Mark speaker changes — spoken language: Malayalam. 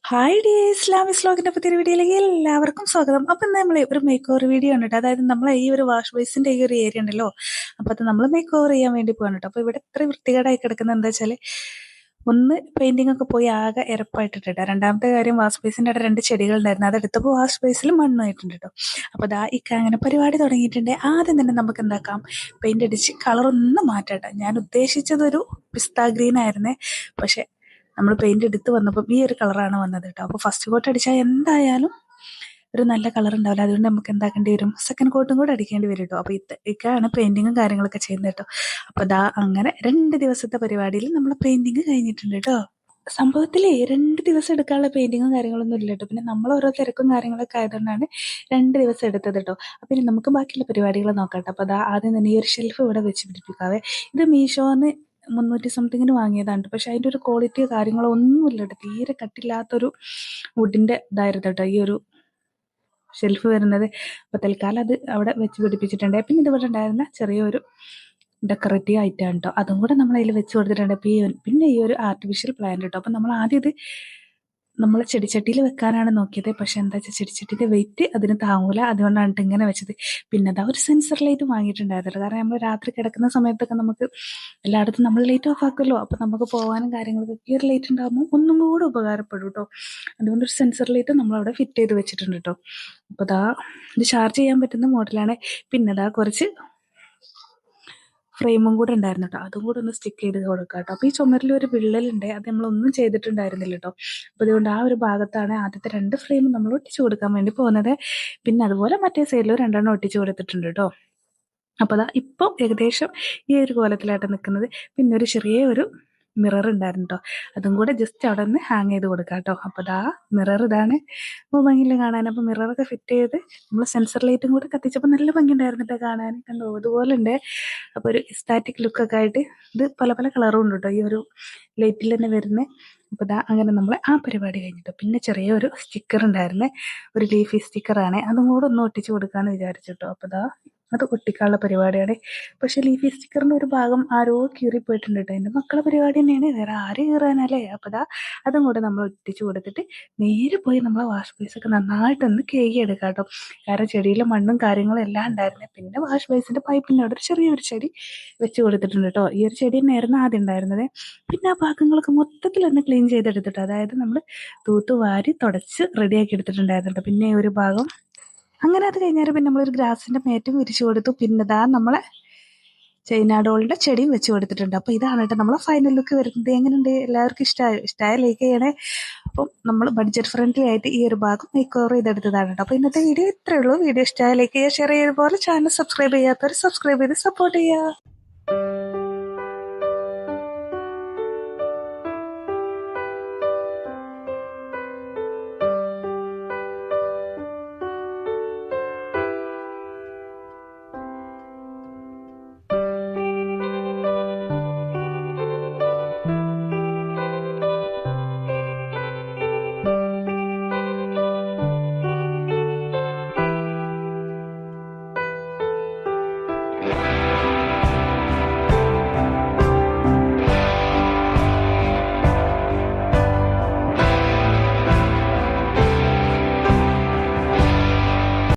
Speaker 1: ഹായ് ഡിയർ ഇസ്ലാമിക് വ്ലോഗിന്റെ പുതിയൊരു വീഡിയോയിലേക്ക് എല്ലാവർക്കും സ്വാഗതം. അപ്പം നമ്മൾ ഒരു മേക്ക് ഓവർ വീഡിയോ ഉണ്ട് കേട്ടോ. അതായത് നമ്മളെ ഈ ഒരു വാഷ് ബേസിന്റെ ഈ ഒരു ഏരിയ ഉണ്ടല്ലോ, അപ്പൊ അത് നമ്മൾ മേക്ക് ഓവർ ചെയ്യാൻ വേണ്ടി പോകാൻ കേട്ടോ. അപ്പൊ ഇവിടെ ഇത്ര വൃത്തികേടായി കിടക്കുന്നത് എന്താ വെച്ചാല്, ഒന്ന് പെയിന്റിംഗ് ഒക്കെ പോയി ആകെ എരപ്പായിട്ടിട്ടാ. രണ്ടാമത്തെ കാര്യം, വാഷ് ബേസിന്റെ അവിടെ രണ്ട് ചെടികൾ ഉണ്ടായിരുന്നു, അതെടുത്തപ്പോൾ വാഷ് ബേസിൽ മണ്ണായിട്ടുണ്ട് കേട്ടോ. അപ്പൊ ദാ ഇക്ക അങ്ങനെ പരിപാടി തുടങ്ങിയിട്ടുണ്ട്. ആദ്യം തന്നെ നമുക്ക് എന്താക്കാം, പെയിന്റ് അടിച്ച് കളർ ഒന്ന് മാറ്റാട്ടോ. ഞാൻ ഉദ്ദേശിച്ചത് ഒരു പിസ്ത ഗ്രീൻ ആയിരുന്നേ, പക്ഷെ നമ്മൾ പെയിന്റ് എടുത്ത് വന്നപ്പോൾ ഈ ഒരു കളറാണ് വന്നത് കേട്ടോ. അപ്പോൾ ഫസ്റ്റ് കോട്ട് അടിച്ചാൽ എന്തായാലും ഒരു നല്ല കളർ ഉണ്ടാവില്ല, അതുകൊണ്ട് നമുക്ക് എന്താക്കേണ്ടി വരും, സെക്കൻഡ് കോട്ടും കൂടെ അടിക്കേണ്ടി വരും കേട്ടോ. അപ്പോൾ ഇതൊക്കെയാണ് പെയിന്റിങ്ങും കാര്യങ്ങളൊക്കെ ചെയ്യുന്നത് കേട്ടോ. അപ്പോൾ ദാ അങ്ങനെ 2 ദിവസത്തെ പരിപാടിയിൽ നമ്മൾ പെയിന്റിങ് കഴിഞ്ഞിട്ടുണ്ട് കേട്ടോ. സംഭവത്തിലേ 2 ദിവസം എടുക്കാനുള്ള പെയിന്റിങ്ങും കാര്യങ്ങളൊന്നും ഇല്ല കേട്ടോ. പിന്നെ നമ്മൾ ഓരോ തിരക്കും കാര്യങ്ങളൊക്കെ ആയതുകൊണ്ടാണ് 2 ദിവസം എടുത്തത് കേട്ടോ. അപ്പം ഇനി നമുക്ക് ബാക്കിയുള്ള പരിപാടികൾ നോക്കാം കേട്ടോ. അപ്പോൾ അതാ ആദ്യം തന്നെ ഈ ഒരു ഷെൽഫ് ഇവിടെ വെച്ച് പിടിപ്പിക്കാവേ. ഇത് മീഷോന്ന് 300 സംതിങ്ങിന് വാങ്ങിയതാണ്, പക്ഷെ അതിൻ്റെ ഒരു ക്വാളിറ്റിയോ കാര്യങ്ങളോ ഒന്നുമില്ല കേട്ടോ. തീരെ കട്ടില്ലാത്തൊരു വുഡിൻ്റെ ഇതായിരുന്നു കേട്ടോ ഈ ഒരു ഷെൽഫ് വരുന്നത്. അപ്പോൾ തൽക്കാലം അത് അവിടെ വെച്ച് പിടിപ്പിച്ചിട്ടുണ്ട്. പിന്നെ ഇതിവിടെ ഉണ്ടായിരുന്ന ചെറിയൊരു ഡെക്കറേറ്റീവ് ഐറ്റം കേട്ടോ, അതും കൂടെ നമ്മൾ അതിൽ വെച്ച് കൊടുത്തിട്ടുണ്ട്. പിന്നെ ഈ ഒരു ആർട്ടിഫിഷ്യൽ പ്ലാന്റ് കേട്ടോ. അപ്പം നമ്മൾ ആദ്യം ഇത് നമ്മൾ ചെടിച്ചട്ടിയിൽ വെക്കാനാണ് നോക്കിയത്, പക്ഷെ എന്താ വെച്ചാൽ ചെടിച്ചട്ടിയുടെ വെയിറ്റ് അതിന് താങ്ങൂല, അതുകൊണ്ടാണ് ഇങ്ങനെ വെച്ചത്. പിന്നെ അതാ ഒരു സെൻസർ ലൈറ്റ് വാങ്ങിയിട്ടുണ്ടായിരുന്നില്ല, കാരണം നമ്മൾ രാത്രി കിടക്കുന്ന സമയത്തൊക്കെ നമുക്ക് എല്ലായിടത്തും നമ്മൾ ലൈറ്റ് ഓഫ് ആക്കുമല്ലോ, അപ്പം നമുക്ക് പോകാനും കാര്യങ്ങളൊക്കെ ഈ ഒരു ലൈറ്റ് ഉണ്ടാകുമ്പോൾ ഒന്നും കൂടെ ഉപകാരപ്പെടും കേട്ടോ. അതുകൊണ്ട് ഒരു സെൻസർ ലൈറ്റ് നമ്മളവിടെ ഫിറ്റ് ചെയ്ത് വെച്ചിട്ടുണ്ട് കേട്ടോ. അപ്പോൾ അതാ ഇത് ചാർജ് ചെയ്യാൻ പറ്റുന്ന മോഡലാണ്. പിന്നെ അതാ കുറച്ച് ഫ്രെയിമും കൂടെ ഉണ്ടായിരുന്നു കേട്ടോ, അതും കൂടെ ഒന്ന് സ്റ്റിക്ക് ചെയ്ത് കൊടുക്കാം കേട്ടോ. അപ്പോൾ ഈ ചുമരിൽ ഒരു വിള്ളലുണ്ട്, അത് നമ്മളൊന്നും ചെയ്തിട്ടുണ്ടായിരുന്നില്ല കേട്ടോ. അപ്പോൾ അതുകൊണ്ട് ആ ഒരു ഭാഗത്താണ് ആദ്യത്തെ 2 ഫ്രെയിം നമ്മൾ ഒട്ടിച്ചു കൊടുക്കാൻ വേണ്ടി പോകുന്നത്. പിന്നെ അതുപോലെ മറ്റേ സൈഡിൽ 2 ഒട്ടിച്ചു കൊടുത്തിട്ടുണ്ട് കേട്ടോ. അപ്പോൾ അതാ ഇപ്പം ഏകദേശം ഈ ഒരു കോലത്തിലായിട്ട് നിൽക്കുന്നത്. പിന്നെ ഒരു ചെറിയ ഒരു മിറർ ഉണ്ടായിരുന്നു കേട്ടോ, അതും കൂടെ ജസ്റ്റ് അവിടെ നിന്ന് ഹാങ് ചെയ്ത് കൊടുക്കാം കേട്ടോ. അപ്പോൾ അതാ മിറർ ഇതാണ്, അപ്പോൾ ഭംഗിയില്ല കാണാൻ. അപ്പോൾ മിററൊക്കെ ഫിറ്റ് ചെയ്ത് നമ്മൾ സെൻസർ ലൈറ്റും കൂടെ കത്തിച്ചപ്പോൾ നല്ല ഭംഗി ഉണ്ടായിരുന്നു കേട്ടോ കാണാൻ. കണ്ടോ, അതുപോലെ ഉണ്ട്. അപ്പോൾ ഒരു സ്റ്റാറ്റിക് ലുക്കൊക്കെ ആയിട്ട് ഇത് പല പല കളറും ഉണ്ട് കേട്ടോ ഈ ഒരു ലൈറ്റിൽ തന്നെ വരുന്നത്. അപ്പോൾ ഇതാ അങ്ങനെ നമ്മൾ ആ പരിപാടി കഴിഞ്ഞിട്ട് പിന്നെ ചെറിയൊരു സ്റ്റിക്കർ ഉണ്ടായിരുന്നേ, ഒരു ലീഫി സ്റ്റിക്കറാണ്, അതും കൂടെ ഒന്ന് ഒട്ടിച്ച് കൊടുക്കാമെന്ന് വിചാരിച്ചു കേട്ടോ. അപ്പോൾ ഇതാ അത് ഒട്ടിക്കാനുള്ള പരിപാടിയാണ്. പക്ഷെ ലീഫി സ്റ്റിക്കറിൻ്റെ ഒരു ഭാഗം ആരോ കീറിപ്പോയിട്ടുണ്ട് കേട്ടോ. എൻ്റെ മക്കളെ പരിപാടി തന്നെയാണ്, വേറെ ആര് കീറാനല്ലേ. അപ്പോൾ ഇതാ അതും കൂടെ നമ്മൾ ഒട്ടിച്ച് കൊടുത്തിട്ട് നേരെ പോയി നമ്മളെ വാഷ് ബേസൊക്കെ നന്നായിട്ടൊന്ന് കേകി എടുക്കാം കേട്ടോ. കാരണം ചെടിയിലെ മണ്ണും കാര്യങ്ങളും എല്ലാം ഉണ്ടായിരുന്നു. പിന്നെ വാഷ് ബേസിൻ്റെ പൈപ്പിൻ്റെ അവിടെ ഒരു ചെറിയൊരു ചെടി വെച്ച് കൊടുത്തിട്ടുണ്ട് കേട്ടോ. ഈ ഒരു ചെടി തന്നെയായിരുന്നു ആദ്യം ഉണ്ടായിരുന്നത്. പിന്നെ ആ ഭാഗങ്ങളൊക്കെ മൊത്തത്തിൽ ഒന്ന് ക്ലീൻ ചെയ്തെടുത്തിട്ട്, അതായത് നമ്മൾ തൂത്തുവാരി തുടച്ച് റെഡിയാക്കി എടുത്തിട്ടുണ്ടായിരുന്നു കേട്ടോ. പിന്നെ ഒരു ഭാഗം അങ്ങനെ അത് കഴിഞ്ഞാൽ പിന്നെ നമ്മളൊരു ഗ്രാസിൻ്റെ മേറ്റും വിരിച്ചു കൊടുത്തു. പിന്നെ ഇതാ നമ്മളെ ചൈന ഡോളിൻ്റെ ചെടിയും വെച്ച് കൊടുത്തിട്ടുണ്ട്. അപ്പോൾ ഇതാണ് കേട്ടോ നമ്മളെ ഫൈനൽ ലുക്ക് വരുന്നത്. എങ്ങനെയുണ്ട്, എല്ലാവർക്കും ഇഷ്ടമായ ലൈക്ക് ചെയ്യണേ. അപ്പം നമ്മൾ ബഡ്ജറ്റ് ഫ്രണ്ട്ലി ആയിട്ട് ഈ ഒരു ഭാഗം മേക്ക് ഓവർ ചെയ്തെടുത്തതാണ് കേട്ടോ. അപ്പോൾ ഇന്നത്തെ വീഡിയോ ഇത്രയേ ഉള്ളൂ. വീഡിയോ ഇഷ്ടമായ ലൈക്ക് ചെയ്യുക, ഷെയർ ചെയ്യുക, പോലെ ചാനൽ സബ്സ്ക്രൈബ് ചെയ്യാത്തവർ സബ്സ്ക്രൈബ് ചെയ്ത് സപ്പോർട്ട് ചെയ്യുക.